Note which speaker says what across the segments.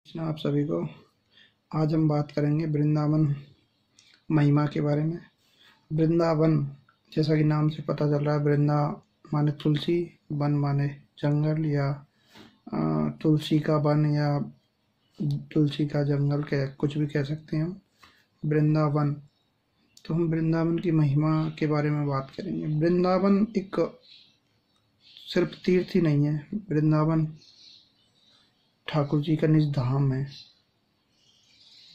Speaker 1: कृष्णा आप सभी को। आज हम बात करेंगे वृंदावन महिमा के बारे में। वृंदावन जैसा कि नाम से पता चल रहा है, वृंदा माने तुलसी, वन माने जंगल या तुलसी का वन या तुलसी का जंगल, के कुछ भी कह सकते हैं हम। वृंदावन, तो हम वृंदावन की महिमा के बारे में बात करेंगे। वृंदावन एक सिर्फ तीर्थ ही नहीं है, वृंदावन ठाकुर जी का निज धाम है।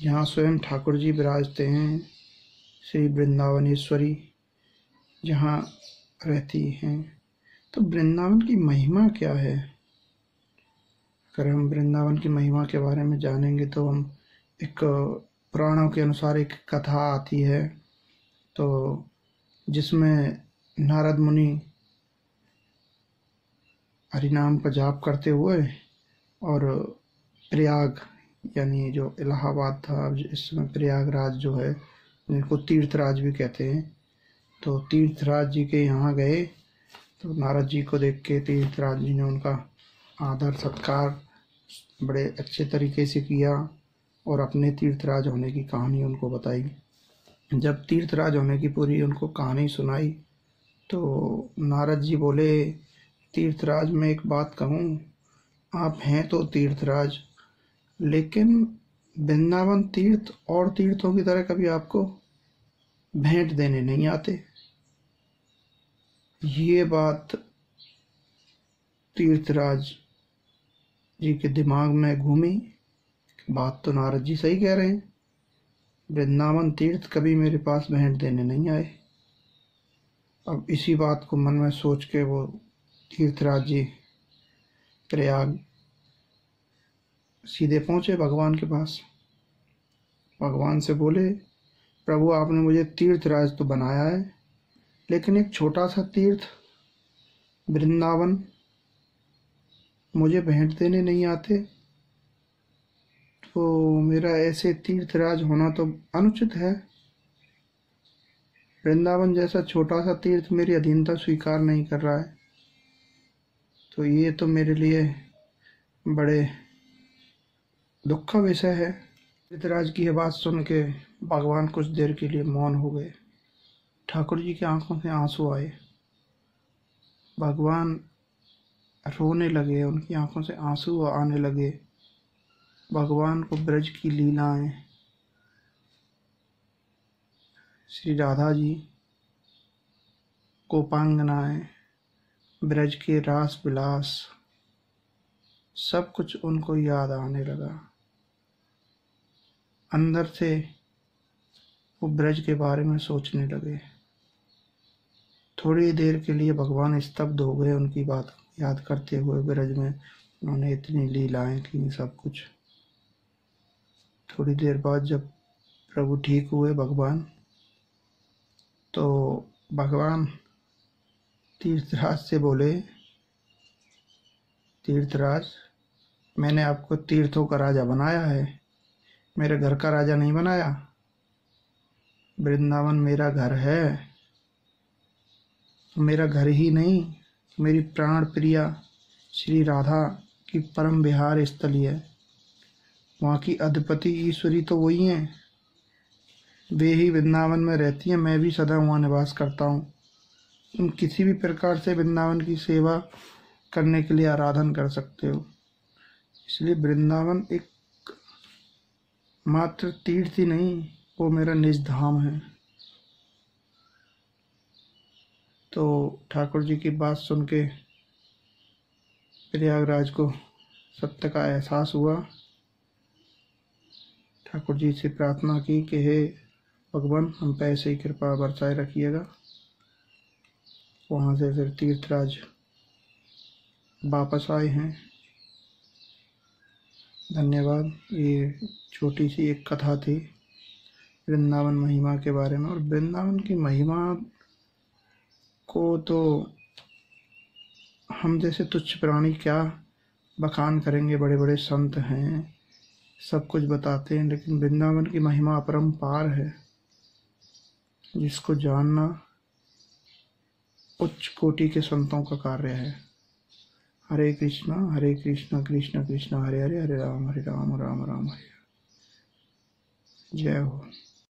Speaker 1: यहाँ स्वयं ठाकुर जी विराजते हैं, श्री वृंदावनेश्वरी जहाँ रहती हैं। तो वृंदावन की महिमा क्या है? अगर हम वृंदावन की महिमा के बारे में जानेंगे तो हम एक पुराणों के अनुसार एक कथा आती है, तो जिसमें नारद मुनि हरिनाम का जाप करते हुए और प्रयाग यानी जो इलाहाबाद था, इस समय प्रयागराज जो है, जिनको तीर्थराज भी कहते हैं, तो तीर्थराज जी के यहाँ गए। तो नारद जी को देख के तीर्थराज जी ने उनका आदर सत्कार बड़े अच्छे तरीके से किया और अपने तीर्थराज होने की कहानी उनको बताई। जब तीर्थराज होने की पूरी उनको कहानी सुनाई तो नारद जी बोले, तीर्थराज मैं एक बात कहूँ, आप हैं तो तीर्थराज, लेकिन वृंदावन तीर्थ और तीर्थों की तरह कभी आपको भेंट देने नहीं आते। ये बात तीर्थराज जी के दिमाग में घूमी। बात तो नारद जी सही कह रहे हैं, वृंदावन तीर्थ कभी मेरे पास भेंट देने नहीं आए। अब इसी बात को मन में सोच के वो तीर्थराज जी प्रयाग सीधे पहुंचे भगवान के पास। भगवान से बोले, प्रभु आपने मुझे तीर्थराज तो बनाया है, लेकिन एक छोटा सा तीर्थ वृंदावन मुझे भेंट देने नहीं आते, तो मेरा ऐसे तीर्थराज होना तो अनुचित है। वृंदावन जैसा छोटा सा तीर्थ मेरी अधीनता स्वीकार नहीं कर रहा है, तो ये तो मेरे लिए बड़े दुख का विषय है। तीर्थराज की यह बात सुन के भगवान कुछ देर के लिए मौन हो गए। ठाकुर जी की आंखों से आंसू आए, भगवान रोने लगे, उनकी आंखों से आंसू आने लगे। भगवान को ब्रज की लीलाएं, श्री राधा जी, गोपांगनाएं, ब्रज के रास विलास, सब कुछ उनको याद आने लगा। अंदर से वो ब्रज के बारे में सोचने लगे। थोड़ी देर के लिए भगवान स्तब्ध हो गए, उनकी बात याद करते हुए। ब्रज में उन्होंने इतनी लीलाएं की, सब कुछ। थोड़ी देर बाद जब प्रभु ठीक हुए भगवान, तो भगवान तीर्थराज से बोले, तीर्थराज मैंने आपको तीर्थों का राजा बनाया है, मेरे घर का राजा नहीं बनाया। वृंदावन मेरा घर है, मेरा घर ही नहीं, मेरी प्राण प्रिया श्री राधा की परम विहार स्थली है। वहाँ की अधिपति ईश्वरी तो वही हैं, वे ही वृंदावन में रहती हैं, मैं भी सदा वहाँ निवास करता हूँ। तुम किसी भी प्रकार से वृंदावन की सेवा करने के लिए आराधन कर सकते हो। इसलिए वृंदावन एक मात्र तीर्थ ही नहीं, वो मेरा निज धाम है। तो ठाकुर जी की बात सुन के प्रयागराज को सत्य का एहसास हुआ। ठाकुर जी से प्रार्थना की कि हे भगवान, हम पे ऐसे ही कृपा बरसाए रखिएगा। वहाँ से फिर तीर्थराज वापस आए हैं। धन्यवाद। ये छोटी सी एक कथा थी वृंदावन महिमा के बारे में। और वृंदावन की महिमा को तो हम जैसे तुच्छ प्राणी क्या बखान करेंगे, बड़े बड़े संत हैं, सब कुछ बताते हैं, लेकिन वृंदावन की महिमा अपरंपार है, जिसको जानना उच्च कोटि के संतों का कार्य है। हरे कृष्णा कृष्ण कृष्ण हरे हरे, हरे राम राम राम हरे। जय हो।